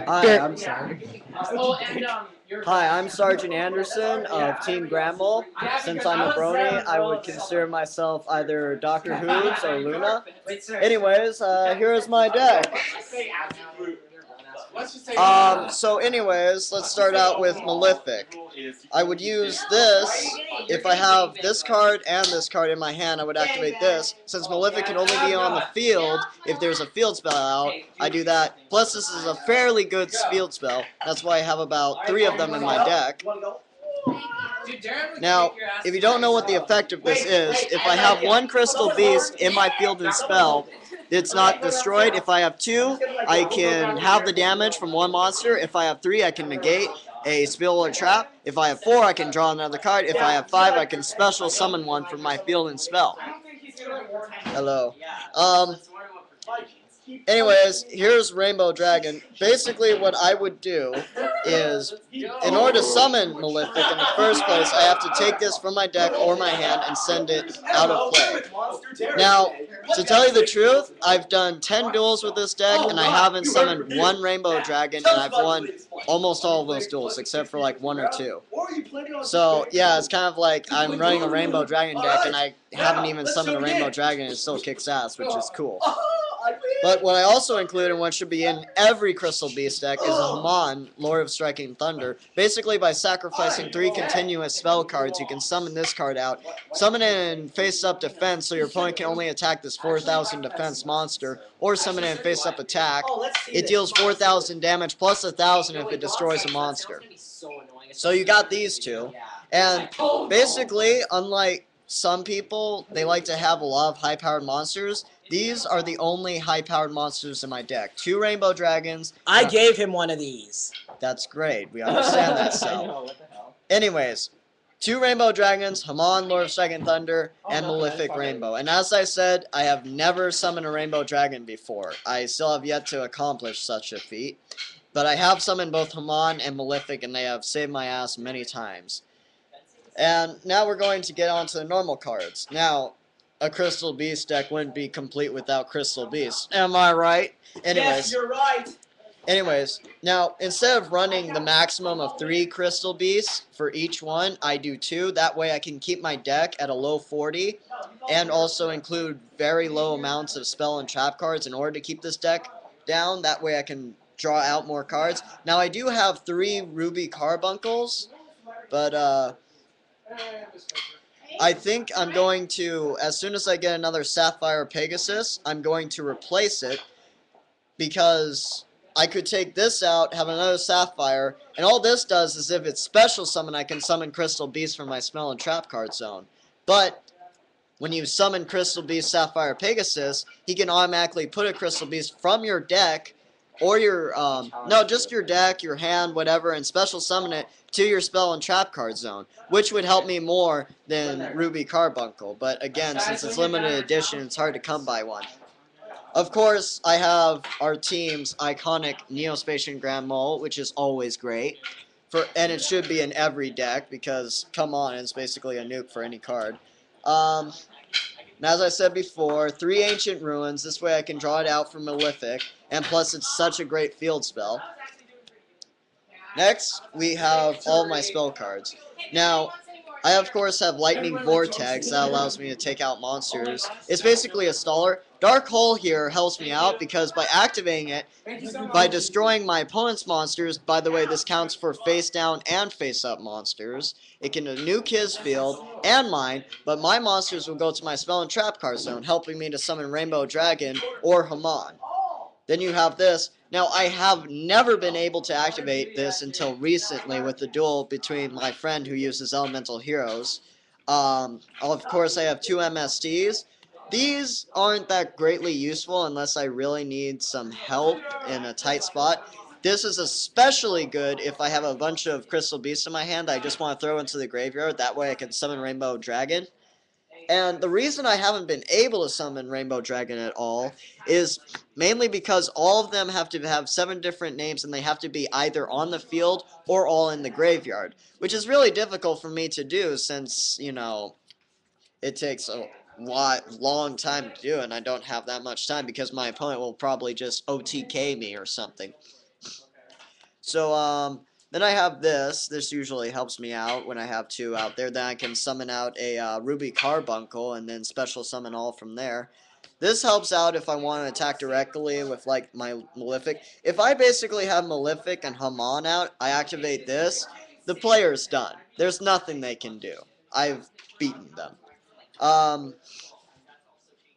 Hi, I'm sorry. Hi, I'm Sergeant Anderson of TeamGrandMole. Since I'm a brony, I would consider myself either Dr. Hooves or Luna. Anyways, here's my deck. So anyways, let's start out with Malefic. I would use this. If I have this card and this card in my hand, I would activate this. Since Malefic can only be on the field if there's a field spell out, I do that. Plus, this is a fairly good field spell. That's why I have about 3 of them in my deck. Now, if you don't know what the effect of this is, if I have 1 Crystal Beast in my field and spell, it's not destroyed. If I have 2, I can have the damage from 1 monster. If I have 3, I can negate a spell or trap. If I have 4, I can draw another card. If I have 5, I can special summon one from my field and spell. Hello. Anyways, here's Rainbow Dragon. Basically, what I would do is, in order to summon Malefic in the first place, I have to take this from my deck or my hand and send it out of play. Now, to tell you the truth, I've done 10 duels with this deck, and I haven't summoned 1 Rainbow Dragon, and I've won almost all of those duels, except for like 1 or 2. So, yeah, it's kind of like I'm running a Rainbow Dragon deck, and I haven't even summoned a Rainbow Dragon, and it still kicks ass, which is cool. But what I also include, and what should be in every Crystal Beast deck, is a Haman, Lord of Striking Thunder. Basically, by sacrificing 3 continuous spell cards, you can summon this card out. Summon it in face-up defense, so your opponent can only attack this 4,000 defense monster, or summon it in face-up attack. It deals 4,000 damage plus 1,000 if it destroys a monster. So you got these 2. And basically, unlike some people, they like to have a lot of high-powered monsters. These are the only high-powered monsters in my deck. 2 Rainbow Dragons. I gave him one of these. That's great. We understand that, so. Anyways, 2 Rainbow Dragons, Haman, Lord of Striking Thunder, and Malefic Rainbow. And as I said, I have never summoned a Rainbow Dragon before. I still have yet to accomplish such a feat. But I have summoned both Haman and Malefic, and they have saved my ass many times. And now we're going to get on to the normal cards. Now, a Crystal Beast deck wouldn't be complete without Crystal Beast. Am I right? Anyways, yes, you're right. Anyways, now, instead of running the maximum of 3 Crystal Beasts for each one, I do 2. That way I can keep my deck at a low 40, and also include very low amounts of spell and trap cards in order to keep this deck down. That way I can draw out more cards. Now, I do have 3 Ruby Carbuncles, but, I think I'm going to, as soon as I get another Sapphire Pegasus, I'm going to replace it, because I could take this out, have another Sapphire, and all this does is if it's special summon, I can summon Crystal Beast from my spell and trap card zone. But when you summon Crystal Beast Sapphire Pegasus, he can automatically put a Crystal Beast from your deck, or your, no, just your deck, your hand, whatever, and special summon it to your spell and trap card zone, which would help me more than Ruby Carbuncle. But again, since it's limited edition, it's hard to come by one. Of course, I have our team's iconic Neospatian Grand Mole, which is always great. And it should be in every deck, because, come on, it's basically a nuke for any card. And as I said before, 3 Ancient Ruins. This way I can draw it out for Malefic. And plus, it's such a great field spell. Next, we have all of my spell cards. Now, I of course have Lightning Vortex that allows me to take out monsters. It's basically a staller. Dark Hole here helps me out because by activating it, by destroying my opponent's monsters, by the way this counts for face down and face up monsters, it can nuke his field and mine, but my monsters will go to my spell and trap card zone, helping me to summon Rainbow Dragon or Haman. Then you have this. Now, I have never been able to activate this until recently with the duel between my friend who uses Elemental Heroes. Of course, I have 2 MSTs. These aren't that greatly useful unless I really need some help in a tight spot. This is especially good if I have a bunch of Crystal Beasts in my hand I just want to throw into the graveyard. That way I can summon Rainbow Dragon. And the reason I haven't been able to summon Rainbow Dragon at all is mainly because all of them have to have 7 different names and they have to be either on the field or all in the graveyard. Which is really difficult for me to do since, you know, it takes long time to do, and I don't have that much time because my opponent will probably just OTK me or something. So, then I have this. This usually helps me out when I have two out there. Then I can summon out a Ruby Carbuncle and then special summon all from there. This helps out if I want to attack directly with, like, my Malefic. If I basically have Malefic and Haman out, I activate this, the player's done. There's nothing they can do. I've beaten them.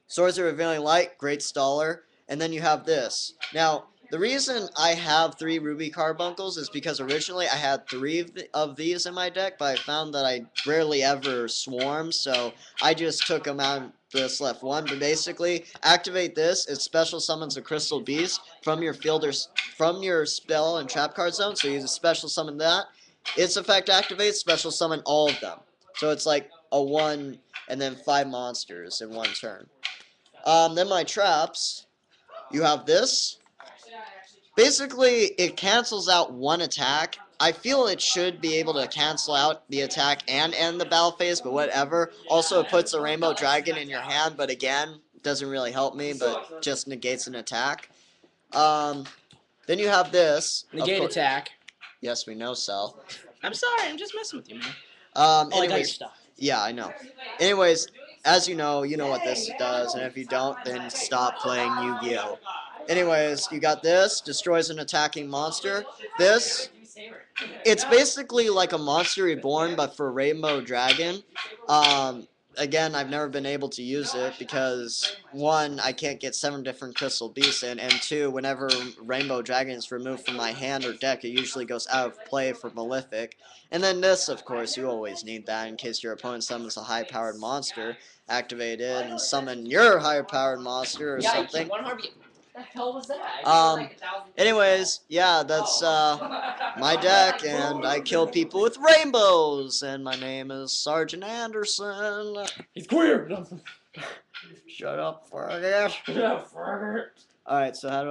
Swords of Revealing Light, great staller. And then you have this. Now, the reason I have 3 Ruby Carbuncles is because originally I had 3 of these in my deck, but I found that I rarely ever swarm, so I just took them out and just left 1. But basically, activate this, it special summons a Crystal Beast from your field or from your spell and trap card zone, so you special summon that. Its effect activates, special summon all of them. So it's like a 1 and then 5 monsters in 1 turn. Then my traps, you have this. Basically, it cancels out 1 attack. I feel it should be able to cancel out the attack and end the battle phase, but whatever. Also, it puts a Rainbow Dragon in your hand, but again, doesn't really help me, but just negates an attack. Then you have this. Negate attack. Yes, we know, Cell. I'm sorry, I'm just messing with you, man. Anyways, I got your stuff. Yeah, I know. Anyways, as you know what this does, and if you don't, then stop playing Yu-Gi-Oh! Anyways, you got this, destroys an attacking monster. This, it's basically like a Monster Reborn, but for Rainbow Dragon. Again, I've never been able to use it because, 1, I can't get 7 different Crystal Beasts in, and 2, whenever Rainbow Dragon is removed from my hand or deck, it usually goes out of play for Malefic. And then this, of course, you always need that in case your opponent summons a high-powered monster. Activate it and summon your high-powered monster or something. The hell was that? Anyways, yeah, that's my deck, and I kill people with rainbows, and my name is Sergeant Anderson. He's queer. Shut up, Fergus. Yeah, Fergus. Alright, so how do